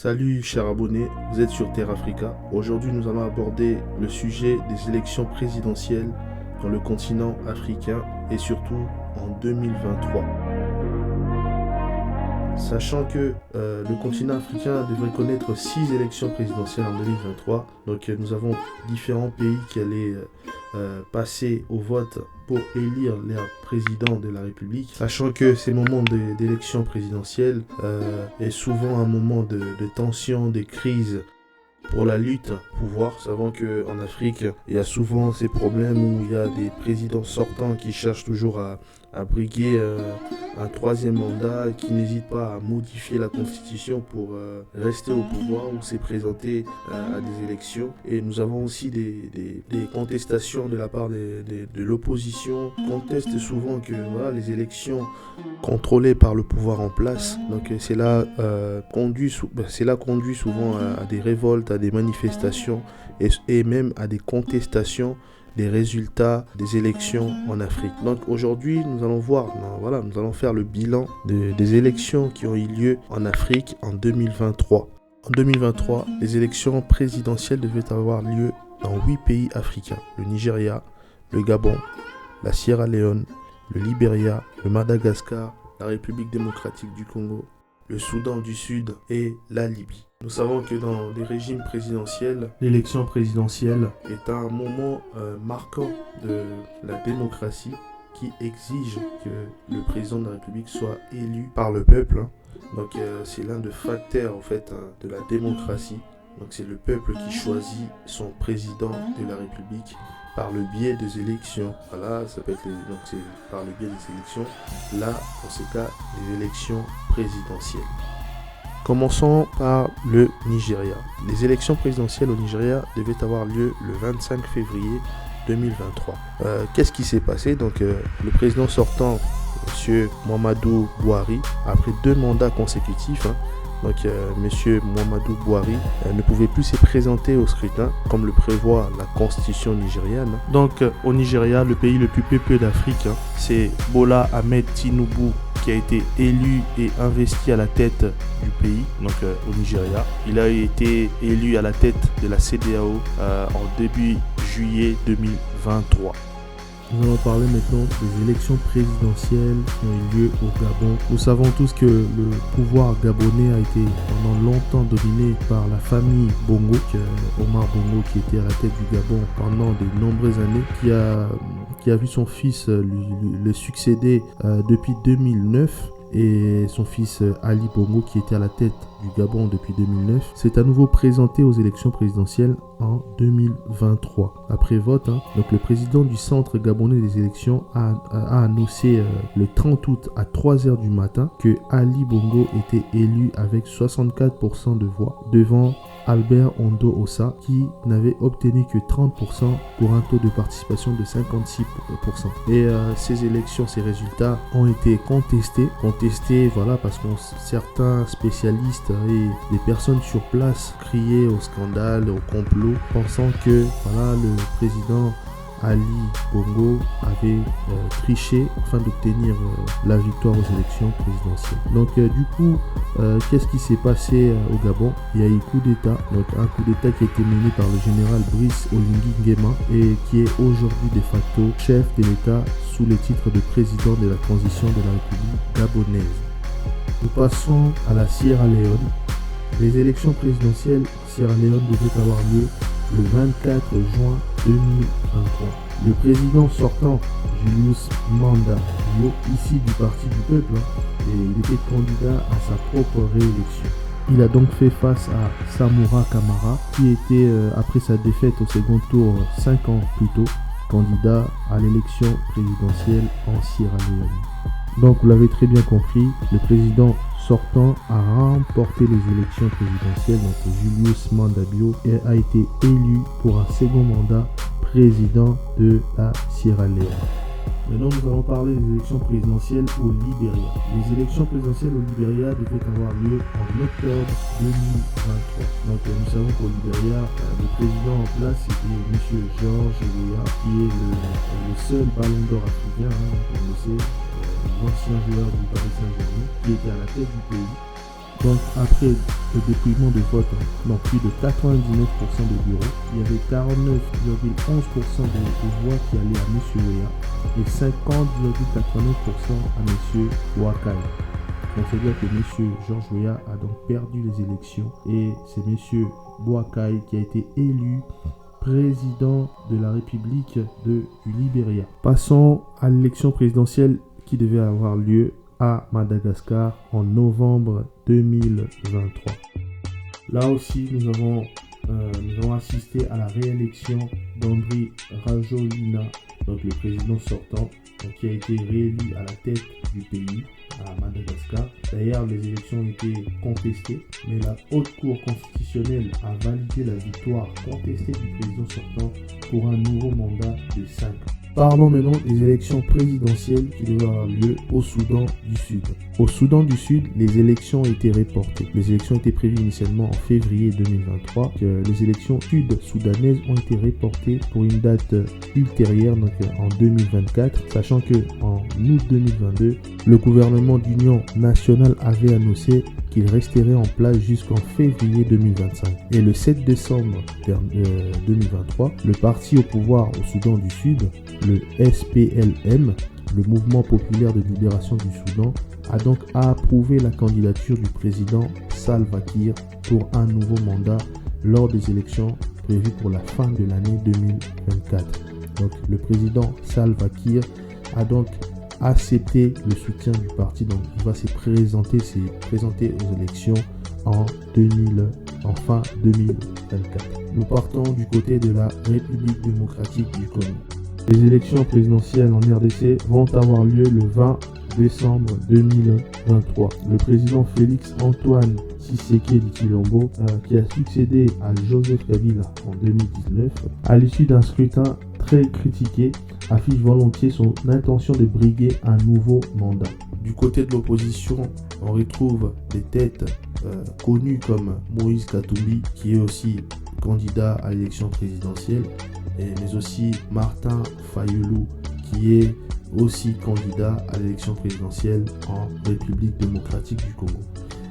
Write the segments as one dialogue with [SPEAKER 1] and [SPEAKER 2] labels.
[SPEAKER 1] Salut chers abonnés, vous êtes sur Terre Africa. Aujourd'hui nous allons aborder le sujet des élections présidentielles dans le continent africain et surtout en 2023. Sachant que le continent africain devrait connaître 6 élections présidentielles en 2023, donc nous avons différents pays qui allaient passer au vote pour élire leur président de la République, sachant que ces moments d'élection présidentielle est souvent un moment de tension, de crise pour la lutte au pouvoir. Nous savons qu'en Afrique, il y a souvent ces problèmes où il y a des présidents sortants qui cherchent toujours à briguer un troisième mandat, qui n'hésitent pas à modifier la constitution pour rester au pouvoir ou se présenter à des élections. Et nous avons aussi des contestations de la part de l'opposition, conteste souvent que voilà, les élections contrôlées par le pouvoir en place, donc cela conduit souvent à des révoltes, à des manifestations et même à des contestations des résultats des élections en Afrique. Donc aujourd'hui, nous allons faire le bilan des élections qui ont eu lieu en Afrique en 2023. En 2023, les élections présidentielles devaient avoir lieu dans 8 pays africains: le Nigeria, le Gabon, la Sierra Leone, le Libéria, le Madagascar, la République démocratique du Congo, le Soudan du Sud et la Libye. Nous savons que dans les régimes présidentiels, l'élection présidentielle est un moment marquant de la démocratie qui exige que le président de la République soit élu par le peuple. Donc c'est l'un des facteurs en fait de la démocratie. Donc c'est le peuple qui choisit son président de la République par le biais des élections. Voilà, ça peut être donc c'est par le biais des élections. Là, dans ce cas, les élections présidentielles. Commençons par le Nigeria. Les élections présidentielles au Nigeria devaient avoir lieu le 25 février 2023. Qu'est-ce qui s'est passé? Donc, le président sortant, M. Muhammadu Buhari, après 2 mandats consécutifs, donc M. Muhammadu Buhari ne pouvait plus se présenter au scrutin comme le prévoit la constitution nigériane. Donc au Nigeria, le pays le plus peuplé d'Afrique, c'est Bola Ahmed Tinubu qui a été élu et investi à la tête du pays, donc au Nigeria. Il a été élu à la tête de la CEDEAO en début juillet 2023. Nous allons parler maintenant des élections présidentielles qui ont eu lieu au Gabon. Nous savons tous que le pouvoir gabonais a été pendant longtemps dominé par la famille Bongo, Omar Bongo qui était à la tête du Gabon pendant de nombreuses années, qui a vu son fils le succéder depuis 2009. Et son fils Ali Bongo qui était à la tête du Gabon depuis 2009 s'est à nouveau présenté aux élections présidentielles en 2023. Après vote, donc le président du centre gabonais des élections a annoncé le 30 août à 3h du matin que Ali Bongo était élu avec 64% de voix devant Albert Ondo Ossa qui n'avait obtenu que 30% pour un taux de participation de 56%. Et ces élections, ces résultats ont été contestés, voilà, parce que certains spécialistes et des personnes sur place criaient au scandale, au complot, pensant que voilà, le président Ali Bongo avait triché afin d'obtenir la victoire aux élections présidentielles. Donc du coup, qu'est-ce qui s'est passé au Gabon? Il y a eu coup d'État, donc un coup d'État qui a été mené par le général Brice Oligui Nguema et qui est aujourd'hui de facto chef de l'État sous le titre de président de la transition de la République gabonaise. Nous passons à la Sierra Leone. Les élections présidentielles en Sierra Leone devaient avoir lieu le 24 juin 2023. Le président sortant, Julius Maada Bio, issu du parti du peuple, et il était candidat à sa propre réélection. Il a donc fait face à Samura Kamara, qui était, après sa défaite au second tour 5 ans plus tôt, candidat à l'élection présidentielle en Sierra Leone. Donc vous l'avez très bien compris, le président sortant a remporté les élections présidentielles, donc Julius Maada Bio a été élu pour un second mandat président de la Sierra Leone. Maintenant, nous allons parler des élections présidentielles au Libéria. Les élections présidentielles au Libéria devaient avoir lieu en octobre 2023. Donc, nous savons qu'au Libéria, le président en place était M. George Weah, qui est le seul ballon d'or africain, on le sait, l'ancien joueur du Paris Saint-Germain, qui était à la tête du pays. Donc après le dépouillement de vote dans plus de 99% des bureaux, il y avait 49,11% de voix qui allaient à M. Weah et 50,89% à M. Boakai. Donc c'est-à-dire que M. George Weah a donc perdu les élections et c'est M. Boakai qui a été élu président de la République du Libéria. Passons à l'élection présidentielle qui devait avoir lieu à Madagascar en novembre 2023. Là aussi, nous avons assisté à la réélection d'Andry Rajoelina, donc le président sortant, qui a été réélu à la tête du pays, à Madagascar. D'ailleurs, les élections ont été contestées, mais la Haute Cour constitutionnelle a validé la victoire contestée du président sortant pour un nouveau mandat de 5 ans. Parlons maintenant des élections présidentielles qui devaient avoir lieu au Soudan du Sud. Au Soudan du Sud, les élections ont été reportées. Les élections étaient prévues initialement en février 2023. Les élections sud-soudanaises ont été reportées pour une date ultérieure, donc en 2024, sachant que en août 2022, le gouvernement d'union nationale avait annoncé qu'il resterait en place jusqu'en février 2025. Et le 7 décembre 2023, le parti au pouvoir au Soudan du Sud, le SPLM, le Mouvement populaire de libération du Soudan, a donc approuvé la candidature du président Salva Kiir pour un nouveau mandat lors des élections prévues pour la fin de l'année 2024. Donc le président Salva Kiir a donc accepté le soutien du parti, donc il va se présenter aux élections en fin 2024. Nous partons du côté de la République démocratique du Congo. Les élections présidentielles en RDC vont avoir lieu le 20 décembre 2023. Le président Félix Antoine Tshisekedi Tshilombo, qui a succédé à Joseph Kabila en 2019, à l'issue d'un scrutin très critiqué, affiche volontiers son intention de briguer un nouveau mandat. Du côté de l'opposition, on retrouve des têtes connues comme Moïse Katumbi, qui est aussi candidat à l'élection présidentielle, mais aussi Martin Fayulu, qui est aussi candidat à l'élection présidentielle en République démocratique du Congo.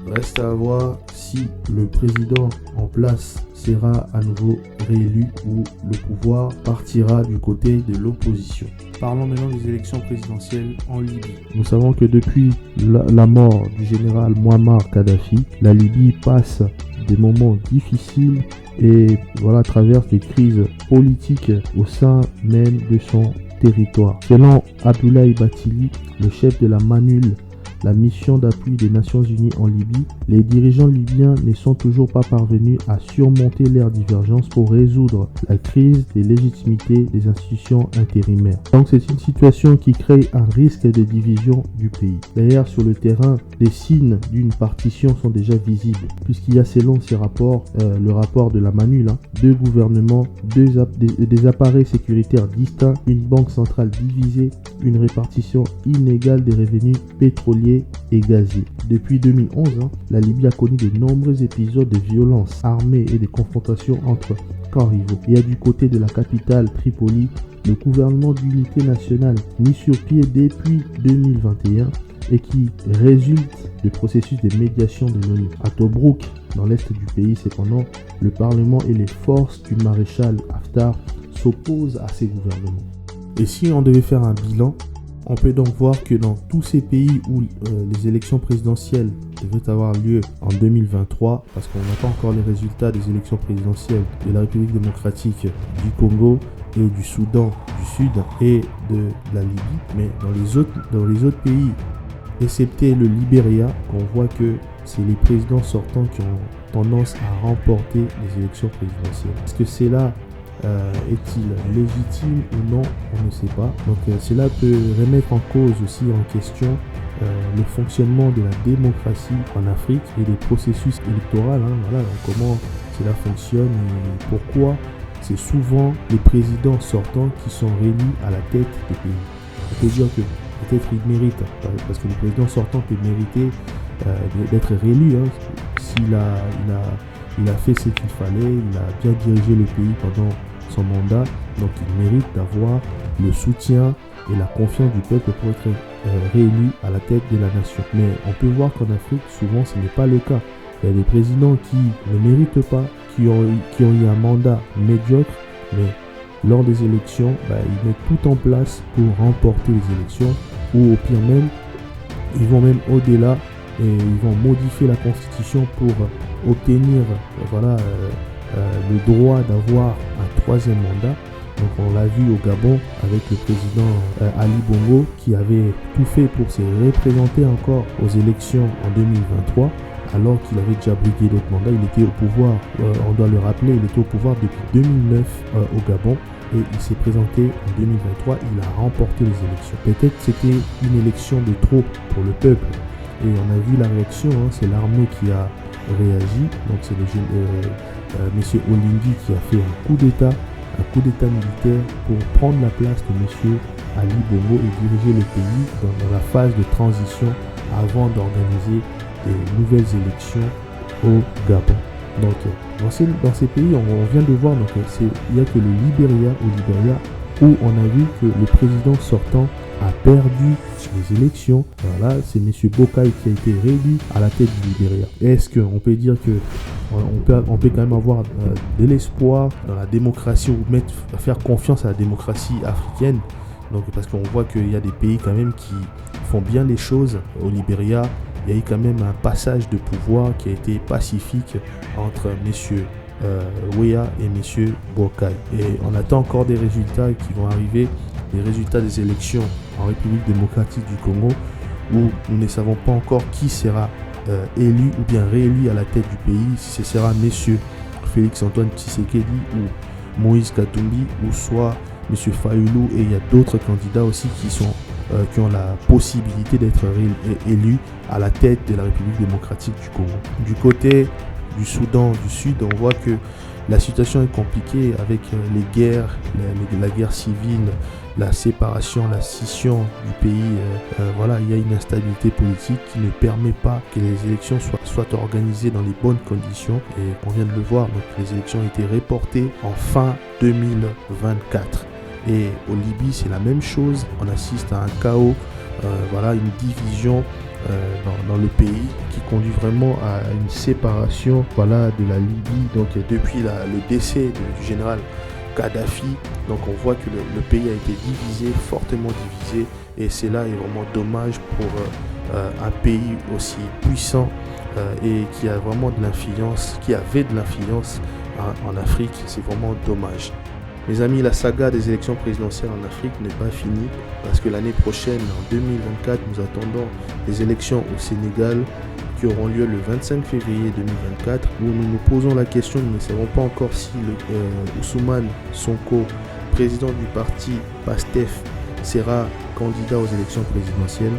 [SPEAKER 1] Reste à voir si le président en place sera à nouveau réélu ou le pouvoir partira du côté de l'opposition. Parlons maintenant des élections présidentielles en Libye. Nous savons que depuis la mort du général Muammar Kadhafi, la Libye passe des moments difficiles et traverse des crises politiques au sein même de son territoire. Selon Abdoulaye Bathily, le chef de la MANUL, la mission d'appui des Nations Unies en Libye, les dirigeants libyens ne sont toujours pas parvenus à surmonter leurs divergences pour résoudre la crise des légitimités des institutions intérimaires. Donc c'est une situation qui crée un risque de division du pays. D'ailleurs, sur le terrain, des signes d'une partition sont déjà visibles, puisqu'il y a selon ces rapports, le rapport de la MANUL, deux gouvernements, des appareils sécuritaires distincts, une banque centrale divisée, une répartition inégale des revenus pétroliers et gaziers. Depuis 2011, la Libye a connu de nombreux épisodes de violences armées et de confrontations entre camps rivaux. Et du côté de la capitale Tripoli, le gouvernement d'unité nationale mis sur pied depuis 2021 et qui résulte du processus de médiation de l'ONU. À Tobrouk, dans l'est du pays, cependant, le Parlement et les forces du maréchal Haftar s'opposent à ces gouvernements. Et si on devait faire un bilan, on peut donc voir que dans tous ces pays où les élections présidentielles devaient avoir lieu en 2023, parce qu'on n'a pas encore les résultats des élections présidentielles de la République démocratique du Congo et du Soudan du Sud et de la Libye, mais dans les autres pays, excepté le Libéria, on voit que c'est les présidents sortants qui ont tendance à remporter les élections présidentielles. Est-ce que c'est là est-il légitime ou non? On ne sait pas. Donc cela peut remettre en cause aussi en question le fonctionnement de la démocratie en Afrique et des processus électoraux. Comment cela fonctionne et pourquoi c'est souvent les présidents sortants qui sont réélus à la tête des pays. On peut dire que peut-être il mérite, parce que le président sortant peut mériter d'être réélu s'il a fait ce qu'il fallait, il a bien dirigé le pays pendant son mandat, donc il mérite d'avoir le soutien et la confiance du peuple pour être réélu à la tête de la nation. Mais on peut voir qu'en Afrique, souvent, ce n'est pas le cas. Il y a des présidents qui ne méritent pas, qui ont eu un mandat médiocre, mais lors des élections, ils mettent tout en place pour remporter les élections, ou au pire même, ils vont même au-delà et ils vont modifier la constitution pour obtenir le droit d'avoir un troisième mandat. Donc on l'a vu au Gabon avec le président Ali Bongo qui avait tout fait pour se représenter encore aux élections en 2023 alors qu'il avait déjà brigué d'autres mandats. Il était au pouvoir, on doit le rappeler, il était au pouvoir depuis 2009 au Gabon et il s'est présenté en 2023, il a remporté les élections. Peut-être c'était une élection de trop pour le peuple et on a vu la réaction, c'est l'armée qui a réagi, donc c'est monsieur Olingi qui a fait un coup d'État militaire pour prendre la place de monsieur Ali Bongo et diriger le pays dans la phase de transition avant d'organiser des nouvelles élections au Gabon. Donc dans ces pays, on vient de voir, il n'y a que le Libéria où on a vu que le président sortant a perdu les élections. Voilà, c'est M. Boakai qui a été réélu à la tête du Libéria. Est-ce qu'on peut dire que on peut quand même avoir de l'espoir dans la démocratie ou faire confiance à la démocratie africaine? Donc, parce qu'on voit qu'il y a des pays quand même qui font bien les choses. Au Libéria, il y a eu quand même un passage de pouvoir qui a été pacifique entre M. Weah et M. Boakai. Et on attend encore des résultats qui vont arriver, les résultats des élections en République démocratique du Congo, où nous ne savons pas encore qui sera élu ou bien réélu à la tête du pays, si ce sera M. Félix Antoine Tshisekedi ou Moïse Katumbi ou soit M. Fayoulou, et il y a d'autres candidats aussi qui ont la possibilité d'être élus à la tête de la République démocratique du Congo. Du côté du Soudan du Sud, on voit que la situation est compliquée avec les guerres, la guerre civile, la séparation, la scission du pays. Il y a une instabilité politique qui ne permet pas que les élections soient organisées dans les bonnes conditions. Et on vient de le voir, donc les élections ont été reportées en fin 2024. Et au Libye, c'est la même chose. On assiste à un chaos, une division dans le pays qui conduit vraiment à une séparation de la Libye. Donc depuis le décès du général Kadhafi, donc on voit que le pays a été divisé, fortement divisé, et cela est vraiment dommage pour un pays aussi puissant et qui a vraiment de l'influence, qui avait de l'influence en Afrique. C'est vraiment dommage. Mes amis, la saga des élections présidentielles en Afrique n'est pas finie parce que l'année prochaine, en 2024, nous attendons des élections au Sénégal qui auront lieu le 25 février 2024 où nous nous posons la question, nous ne savons pas encore si Ousmane Sonko, président du parti PASTEF, sera candidat aux élections présidentielles.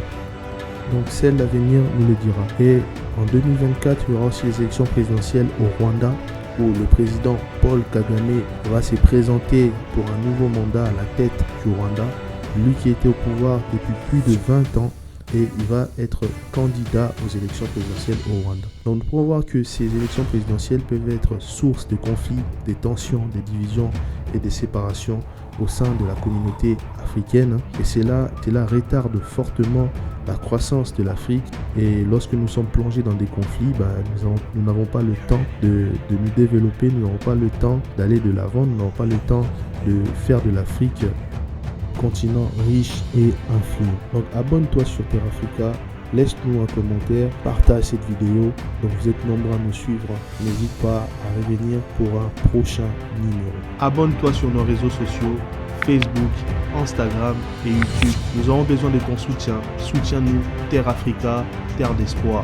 [SPEAKER 1] Donc celle d'avenir nous le dira. Et en 2024, il y aura aussi les élections présidentielles au Rwanda, où le président Paul Kagame va se présenter pour un nouveau mandat à la tête du Rwanda, lui qui était au pouvoir depuis plus de 20 ans, et il va être candidat aux élections présidentielles au Rwanda. Donc nous pouvons voir que ces élections présidentielles peuvent être source de conflits, des tensions, des divisions et des séparations au sein de la communauté africaine, et cela retarde fortement la croissance de l'Afrique. Et lorsque nous sommes plongés dans des conflits, nous n'avons pas le temps de nous développer, nous n'avons pas le temps d'aller de l'avant, nous n'avons pas le temps de faire de l'Afrique continent riche et influent. Donc abonne-toi sur Terra Africa, laisse-nous un commentaire, partage cette vidéo. Donc vous êtes nombreux à nous suivre, n'hésite pas à revenir pour un prochain numéro. Abonne-toi sur nos réseaux sociaux, Facebook, Instagram et YouTube. Nous avons besoin de ton soutien. Soutiens-nous, Terra Africa, terre d'espoir.